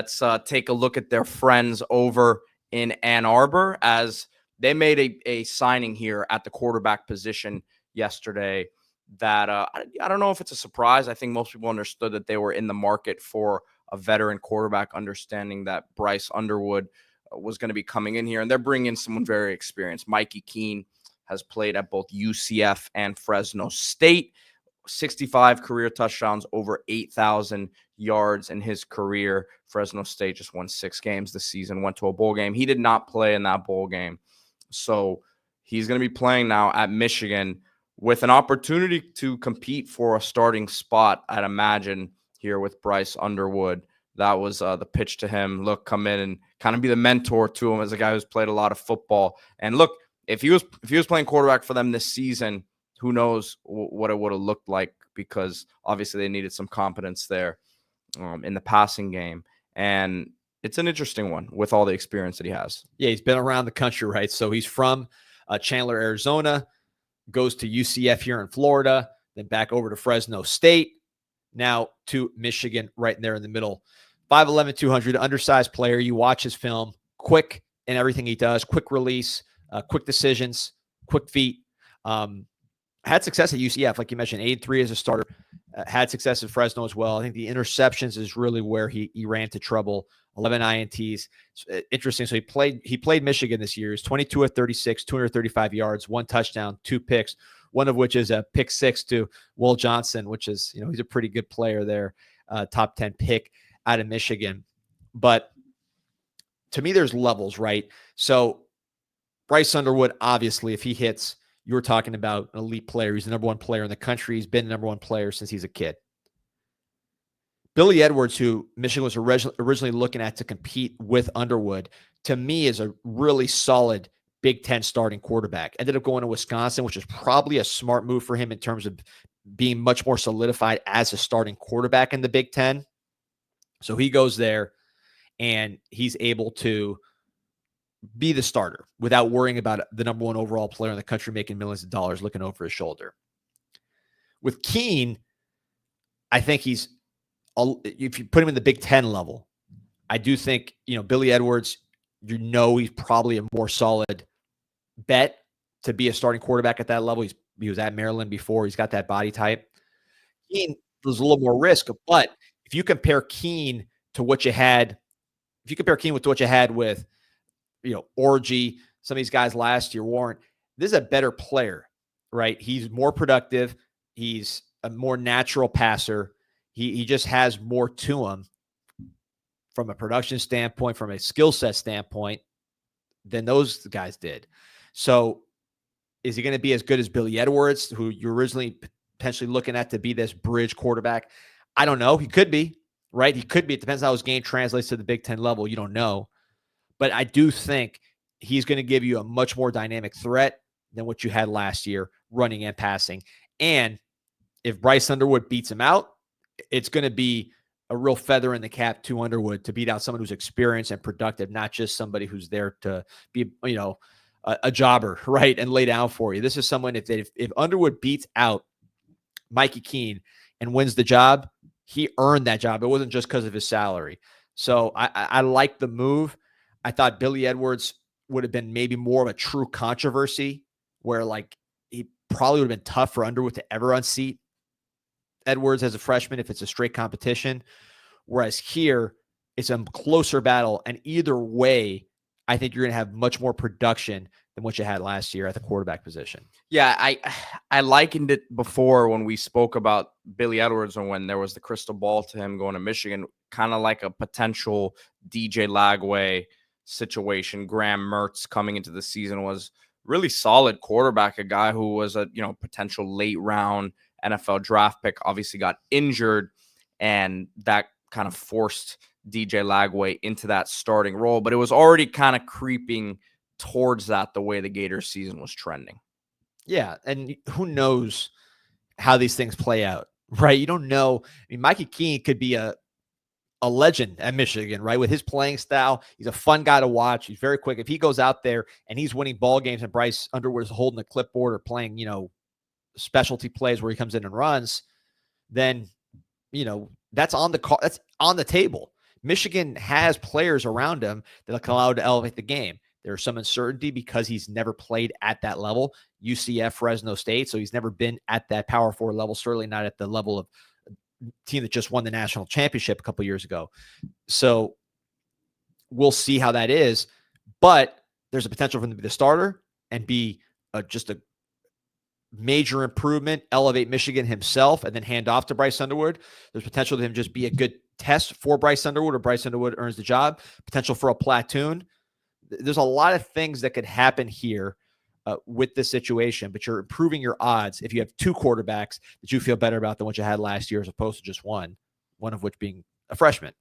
Let's take a look at their friends over in Ann Arbor, as they made a signing here at the quarterback position yesterday that I don't know if it's a surprise. I think most people understood that they were in the market for a veteran quarterback, understanding that Bryce Underwood was going to be coming in here. And they're bringing in someone very experienced. Mikey Keane has played at both UCF and Fresno State. 65 career touchdowns, over 8,000 yards in his career. Fresno State just won 6 games this season, went to a bowl game. He did not play in that bowl game. So he's going to be playing now at Michigan with an opportunity to compete for a starting spot, I'd imagine, here with Bryce Underwood. That was the pitch to him. Look, come in and kind of be the mentor to him as a guy who's played a lot of football. And look, if he was playing quarterback for them this season, who knows what it would have looked like, because obviously they needed some competence there in the passing game. And it's an interesting one with all the experience that he has. Yeah, he's been around the country, right? So he's from Chandler, Arizona, goes to UCF here in Florida, then back over to Fresno State, now to Michigan right there in the middle. 5'11", 200, undersized player. You watch his film, quick in everything he does, quick release, quick decisions, quick feet. Had success at UCF, like you mentioned, 8-3 as a starter. Had success at Fresno as well. I think the interceptions is really where he ran into trouble. 11 INTs. Interesting. So he played Michigan this year. He's 22 of 36, 235 yards, 1 touchdown, 2 picks, one of which is a pick 6 to Will Johnson, which is, he's a pretty good player there. Top 10 pick out of Michigan. But to me, there's levels, right? So Bryce Underwood, obviously, if he hits, you were talking about an elite player. He's the number 1 player in the country. He's been the number 1 player since he's a kid. Billy Edwards, who Michigan was originally looking at to compete with Underwood, to me is a really solid Big Ten starting quarterback. Ended up going to Wisconsin, which is probably a smart move for him in terms of being much more solidified as a starting quarterback in the Big Ten. So he goes there, and he's able to be the starter without worrying about the number 1 overall player in the country making millions of dollars looking over his shoulder. With Keene, I think if you put him in the Big Ten level, I do think, Billy Edwards, he's probably a more solid bet to be a starting quarterback at that level. He was at Maryland before. He's got that body type. Keene, there's a little more risk, but if you compare Keene to what you had, with Orgy, some of these guys last year, Warren, this is a better player, right? He's more productive. He's a more natural passer. He just has more to him from a production standpoint, from a skill set standpoint, than those guys did. So is he going to be as good as Billy Edwards, who you're originally potentially looking at to be this bridge quarterback? I don't know. He could be, right? He could be. It depends how his game translates to the Big Ten level. You don't know. But I do think he's going to give you a much more dynamic threat than what you had last year, running and passing. And if Bryce Underwood beats him out, it's going to be a real feather in the cap to Underwood to beat out someone who's experienced and productive, not just somebody who's there to be, a jobber, right, and lay down for you. This is someone, if Underwood beats out Mikey Keene and wins the job, he earned that job. It wasn't just because of his salary. So I like the move. I thought Billy Edwards would have been maybe more of a true controversy, where he probably would have been tough for Underwood to ever unseat Edwards as a freshman if it's a straight competition. Whereas here, it's a closer battle. And either way, I think you're going to have much more production than what you had last year at the quarterback position. Yeah, I likened it before when we spoke about Billy Edwards and when there was the crystal ball to him going to Michigan, kind of like a potential DJ Lagway situation. Graham Mertz coming into the season was really solid quarterback, a guy who was a potential late round NFL draft pick, obviously got injured, and that kind of forced DJ Lagway into that starting role. But it was already kind of creeping towards that the way the Gators season was trending. Yeah, and who knows how these things play out, right? You don't know. I mean, Mikey Keane could be a legend at Michigan, right? With his playing style, he's a fun guy to watch. He's very quick. If he goes out there and he's winning ball games and Bryce Underwood is holding the clipboard or playing, specialty plays where he comes in and runs, then, that's on the table, Michigan has players around him that can allow him to elevate the game. There's some uncertainty because he's never played at that level. UCF, Fresno State, so he's never been at that Power 4 level, certainly not at the level of a team that just won the national championship a couple years ago. So we'll see how that is, but there's a potential for him to be the starter and be just a major improvement, elevate Michigan himself, and then hand off to Bryce Underwood. There's potential to him just be a good test for Bryce Underwood, or Bryce Underwood earns the job. Potential for a platoon. There's a lot of things that could happen here with this situation, but you're improving your odds if you have two quarterbacks that you feel better about than what you had last year as opposed to just one of which being a freshman.